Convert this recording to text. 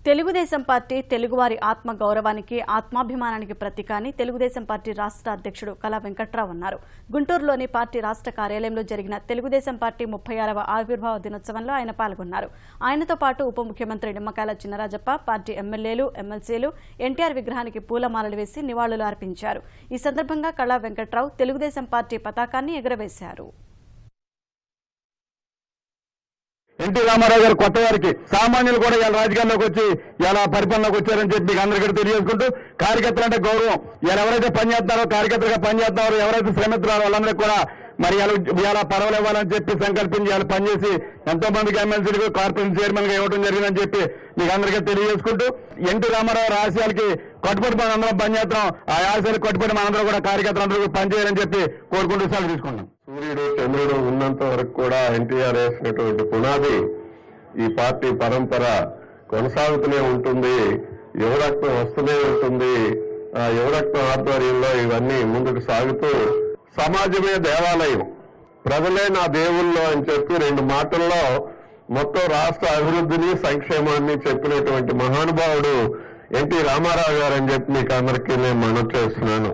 Telugu Desam party తెలుగువారి ఆత్మ గౌరవానికి ఆత్మాభిమానానికి ప్రతీక అని తెలుగుదేశం పార్టీ రాష్ట్ర అధ్యక్షుడు కళా వెంకట్రావు అన్నారు. గుంటూరులోని పార్టీ రాష్ట్ర కార్యాలయంలో జరిగిన తెలుగుదేశం పార్టీ 36వ ఆవిర్భావ దినోత్సవంలో ఆయన పాల్గొన్నారు. ఆయనతో పాటు ఉప ముఖ్యమంత్రి నిమ్మకాయల చినరాజప్ప, పార్టీ ఎమ్మెల్యేలు, ఎమ్మెల్సీలు ఎన్టీఆర్ విగ్రహానికి పూలమాలలు వేసి నివాళులు అర్పించారు. ఈ సందర్భంగా కళా వెంకట్రావు తెలుగుదేశం పార్టీ పతాకాన్ని ఎగురవేశారు. ఎన్టీ రామారావు గారు కొత్త వారికి సామాన్యులు కూడా ఇలా రాజకీయాల్లోకి వచ్చి ఇలా పరిపాలనలోకి వచ్చారని చెప్పి మీకు అందరికీ తెలియజేసుకుంటూ, కార్యకర్తలు అంటే గౌరవం. ఇలా ఎవరైతే పనిచేస్తున్నారో, కార్యకర్తలుగా పనిచేస్తున్నారో, ఎవరైతే శ్రమిస్తున్నారో వాళ్ళందరికీ కూడా మరి ఇలా పదవులు ఇవ్వాలని చెప్పి సంకల్పించి ఇలా పనిచేసి ఎంతో మందికి ఎమ్మెల్సీలకు, కార్పొరేషన్ చైర్మన్ గా ఇవ్వడం జరిగిందని చెప్పి మీకు అందరికీ తెలియజేసుకుంటూ, ఎన్టీ రామారావు ఆశయాలకి కట్టుబడి మనం అందరం పనిచేస్తాం. ఆ ఆశయాలకు కట్టుబడి మనందరూ కూడా కార్యకర్తలందరూ పనిచేయాలని చెప్పి కోరుకుంటూ సెలవు తీసుకుంటాం. సూర్యుడు చంద్రుడు ఉన్నంత వరకు కూడా ఎన్టీఆర్ వేసినటువంటి పునాది ఈ పార్టీ పరంపర కొనసాగుతూనే ఉంటుంది. యువరక్తం వస్తూనే ఉంటుంది. ఆ యువరక్తం ఆధ్వర్యంలో ఇవన్నీ ముందుకు సాగుతూ, సమాజమే దేవాలయం, ప్రజలే నా దేవుళ్ళు అని చెప్పి 2 మాటల్లో మొత్తం రాష్ట్ర అభివృద్ధిని, సంక్షేమాన్ని చెప్పినటువంటి మహానుభావుడు ఎన్టీ రామారావు గారు అని చెప్పి మీకు అందరికీ నేను మనవి చేస్తున్నాను.